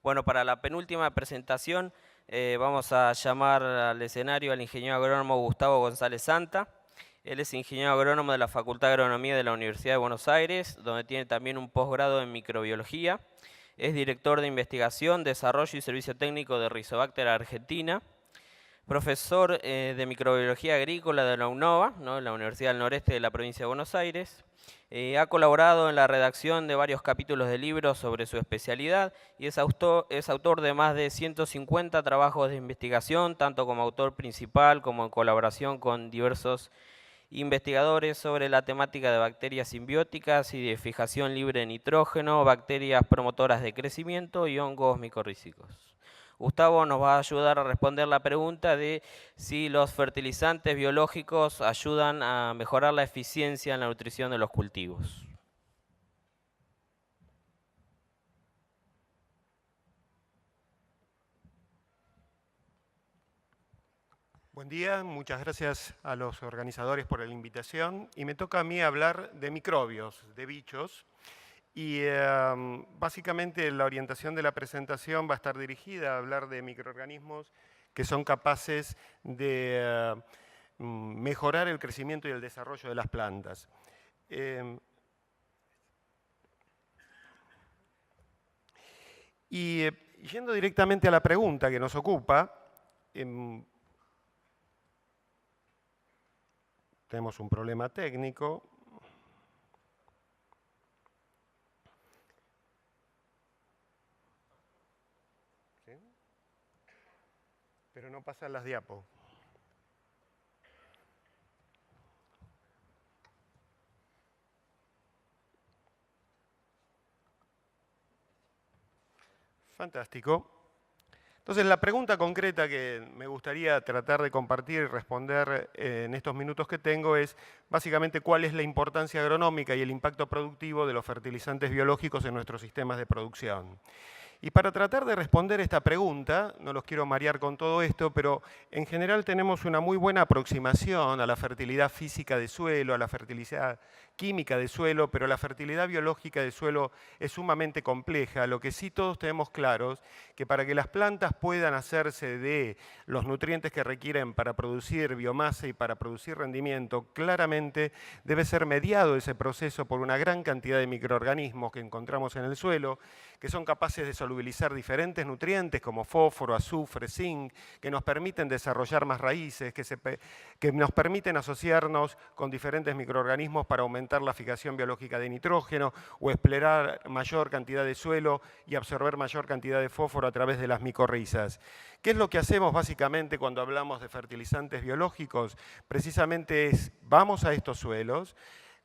Bueno, para la penúltima presentación vamos a llamar al escenario al ingeniero agrónomo Gustavo González Santa. Él es ingeniero agrónomo de la Facultad de Agronomía de la Universidad de Buenos Aires, donde tiene también un posgrado en microbiología. Es director de investigación, desarrollo y servicio técnico de Rizobacter Argentina. Profesor de microbiología agrícola de la UNOVA, la Universidad del Noreste de la provincia de Buenos Aires. Ha colaborado en la redacción de varios capítulos de libros sobre su especialidad y es autor de más de 150 trabajos de investigación, tanto como autor principal como en colaboración con diversos investigadores sobre la temática de bacterias simbióticas y de fijación libre de nitrógeno, bacterias promotoras de crecimiento y hongos micorrízicos. Gustavo nos va a ayudar a responder la pregunta de si los fertilizantes biológicos ayudan a mejorar la eficiencia en la nutrición de los cultivos. Buen día, muchas gracias a los organizadores por la invitación. Y me toca a mí hablar de microbios, de bichos. Y básicamente la orientación de la presentación va a estar dirigida a hablar de microorganismos que son capaces de mejorar el crecimiento y el desarrollo de las plantas. Yendo directamente a la pregunta que nos ocupa, tenemos un problema técnico. ¿Sí? Pero no pasan las diapos. Fantástico. Entonces, la pregunta concreta que me gustaría tratar de compartir y responder en estos minutos que tengo es básicamente cuál es la importancia agronómica y el impacto productivo de los fertilizantes biológicos en nuestros sistemas de producción. Y para tratar de responder esta pregunta, no los quiero marear con todo esto, pero en general tenemos una muy buena aproximación a la fertilidad física de suelo, a la fertilidad química de suelo, pero la fertilidad biológica de suelo es sumamente compleja. Lo que sí todos tenemos claros, que para que las plantas puedan hacerse de los nutrientes que requieren para producir biomasa y para producir rendimiento, claramente debe ser mediado ese proceso por una gran cantidad de microorganismos que encontramos en el suelo, que son capaces de solubilizar diferentes nutrientes como fósforo, azufre, zinc, que nos permiten desarrollar más raíces, que nos permiten asociarnos con diferentes microorganismos para aumentar la fijación biológica de nitrógeno o explorar mayor cantidad de suelo y absorber mayor cantidad de fósforo a través de las micorrizas. ¿Qué es lo que hacemos básicamente cuando hablamos de fertilizantes biológicos? Precisamente vamos a estos suelos,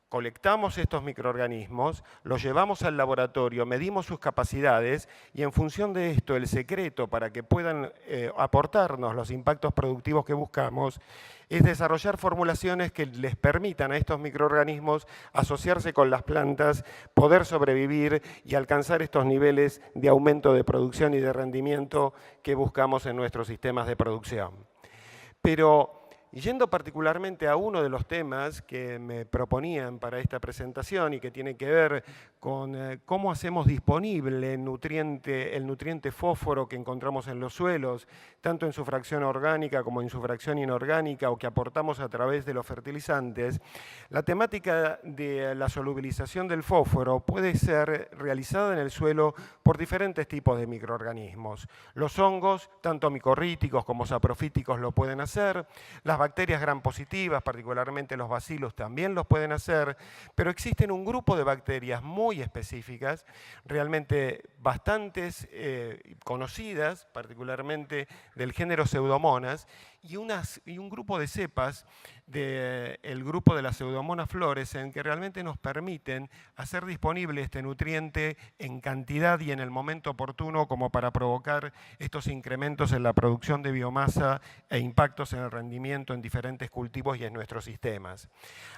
colectamos estos microorganismos, los llevamos al laboratorio, medimos sus capacidades y en función de esto el secreto para que puedan aportarnos los impactos productivos que buscamos es desarrollar formulaciones que les permitan a estos microorganismos asociarse con las plantas, poder sobrevivir y alcanzar estos niveles de aumento de producción y de rendimiento que buscamos en nuestros sistemas de producción. Pero yendo particularmente a uno de los temas que me proponían para esta presentación y que tiene que ver con cómo hacemos disponible el nutriente fósforo que encontramos en los suelos, tanto en su fracción orgánica como en su fracción inorgánica o que aportamos a través de los fertilizantes, la temática de la solubilización del fósforo puede ser realizada en el suelo por diferentes tipos de microorganismos. Los hongos, tanto micorríticos como saprofíticos, lo pueden hacer. Las bacterias gram positivas, particularmente los bacilos, también los pueden hacer, pero existen un grupo de bacterias muy específicas, realmente bastantes conocidas, particularmente del género Pseudomonas, y un grupo de cepas del grupo de las Pseudomonas fluorescens que realmente nos permiten hacer disponible este nutriente en cantidad y en el momento oportuno como para provocar estos incrementos en la producción de biomasa e impactos en el rendimiento en diferentes cultivos y en nuestros sistemas.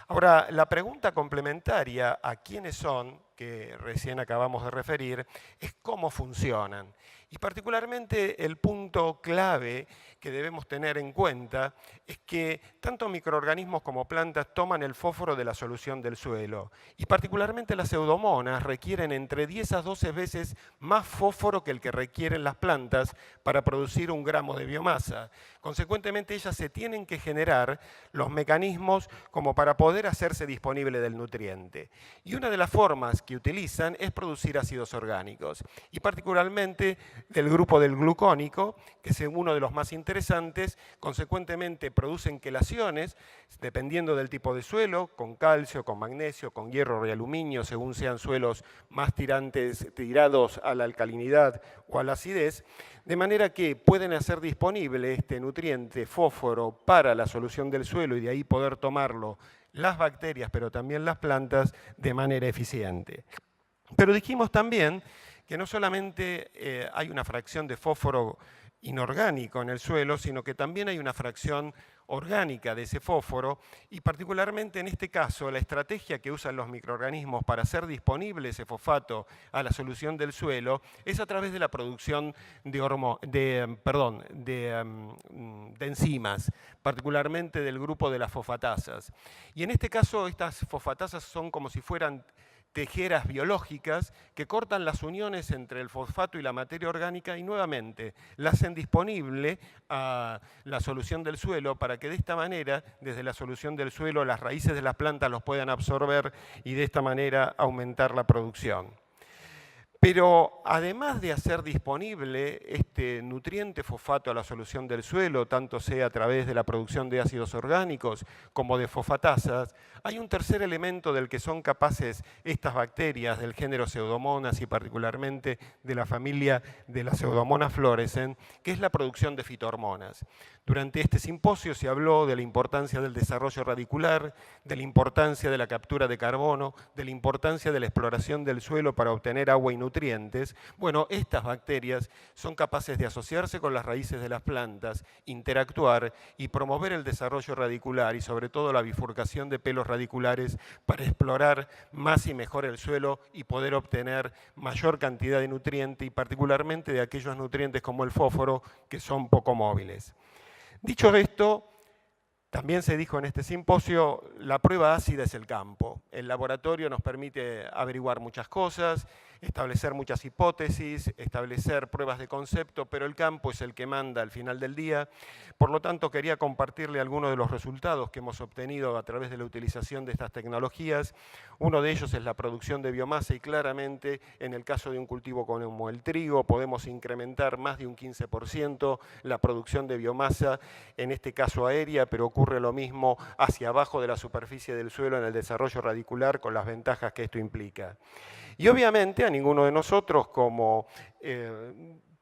Ahora, la pregunta complementaria a quiénes son, que recién acabamos de referir, es cómo funcionan. Y particularmente el punto clave que debemos tener en cuenta es que tanto microorganismos como plantas toman el fósforo de la solución del suelo. Y particularmente las pseudomonas requieren entre 10 a 12 veces más fósforo que el que requieren las plantas para producir 1 gramo de biomasa. Consecuentemente, ellas se tienen que generar los mecanismos como para poder hacerse disponible del nutriente. Y una de las formas que utilizan es producir ácidos orgánicos. Y particularmente del grupo del glucónico, que es uno de los más interesantes, consecuentemente producen quelaciones, dependiendo del tipo de suelo, con calcio, con magnesio, con hierro y aluminio, según sean suelos más tirados a la alcalinidad o a la acidez, de manera que pueden hacer disponible este nutriente fósforo para la solución del suelo y de ahí poder tomarlo las bacterias, pero también las plantas, de manera eficiente. Pero dijimos también que no solamente hay una fracción de fósforo inorgánico en el suelo, sino que también hay una fracción orgánica de ese fósforo, y particularmente en este caso la estrategia que usan los microorganismos para hacer disponible ese fosfato a la solución del suelo es a través de la producción de enzimas, particularmente del grupo de las fosfatasas. Y en este caso estas fosfatasas son como si fueran tejeras biológicas que cortan las uniones entre el fosfato y la materia orgánica y nuevamente la hacen disponible a la solución del suelo para que de esta manera, desde la solución del suelo, las raíces de las plantas los puedan absorber y de esta manera aumentar la producción. Pero además de hacer disponible este nutriente fosfato a la solución del suelo, tanto sea a través de la producción de ácidos orgánicos como de fosfatasas, hay un tercer elemento del que son capaces estas bacterias del género Pseudomonas y particularmente de la familia de las Pseudomonas fluorescens, que es la producción de fitohormonas. Durante este simposio se habló de la importancia del desarrollo radicular, de la importancia de la captura de carbono, de la importancia de la exploración del suelo para obtener agua y nutrientes. Bueno, estas bacterias son capaces de asociarse con las raíces de las plantas, interactuar y promover el desarrollo radicular y sobre todo la bifurcación de pelos radiculares para explorar más y mejor el suelo y poder obtener mayor cantidad de nutrientes y particularmente de aquellos nutrientes como el fósforo que son poco móviles. Dicho esto, también se dijo en este simposio, la prueba ácida es el campo. El laboratorio nos permite averiguar muchas cosas, establecer muchas hipótesis, establecer pruebas de concepto, pero el campo es el que manda al final del día. Por lo tanto, quería compartirle algunos de los resultados que hemos obtenido a través de la utilización de estas tecnologías. Uno de ellos es la producción de biomasa y claramente en el caso de un cultivo como el trigo podemos incrementar más de un 15% la producción de biomasa, en este caso aérea, pero ocurre lo mismo hacia abajo de la superficie del suelo en el desarrollo radicular con las ventajas que esto implica. Y obviamente a ninguno de nosotros como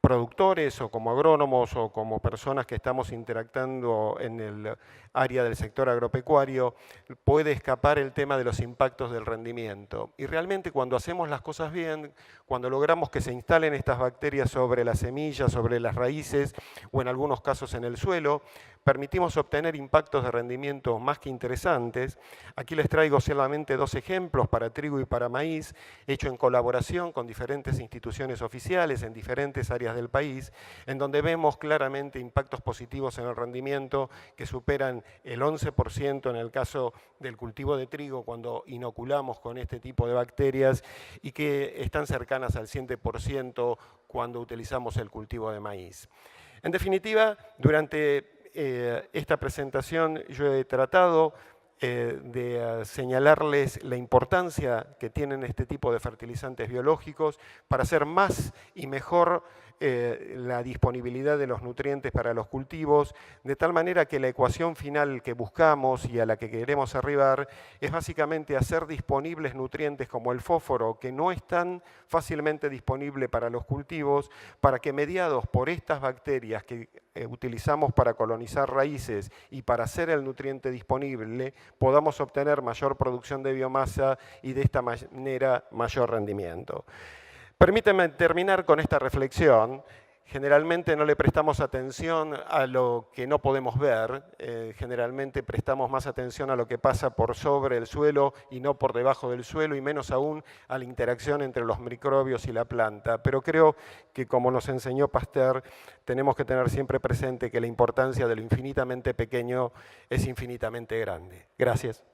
productores o como agrónomos o como personas que estamos interactuando en el área del sector agropecuario puede escapar el tema de los impactos del rendimiento. Y realmente cuando hacemos las cosas bien, cuando logramos que se instalen estas bacterias sobre las semillas, sobre las raíces o en algunos casos en el suelo, permitimos obtener impactos de rendimiento más que interesantes. Aquí les traigo solamente 2 ejemplos para trigo y para maíz, hecho en colaboración con diferentes instituciones oficiales en diferentes áreas del país, en donde vemos claramente impactos positivos en el rendimiento que superan el 11% en el caso del cultivo de trigo cuando inoculamos con este tipo de bacterias y que están cercanas al 100% cuando utilizamos el cultivo de maíz. En definitiva, durante esta presentación yo he tratado de señalarles la importancia que tienen este tipo de fertilizantes biológicos para hacer más y mejor la disponibilidad de los nutrientes para los cultivos, de tal manera que la ecuación final que buscamos y a la que queremos arribar es básicamente hacer disponibles nutrientes como el fósforo, que no están fácilmente disponibles para los cultivos, para que mediados por estas bacterias que utilizamos para colonizar raíces y para hacer el nutriente disponible, podamos obtener mayor producción de biomasa y de esta manera mayor rendimiento. Permítanme terminar con esta reflexión. Generalmente no le prestamos atención a lo que no podemos ver, generalmente prestamos más atención a lo que pasa por sobre el suelo y no por debajo del suelo, y menos aún a la interacción entre los microbios y la planta. Pero creo que, como nos enseñó Pasteur, tenemos que tener siempre presente que la importancia de lo infinitamente pequeño es infinitamente grande. Gracias.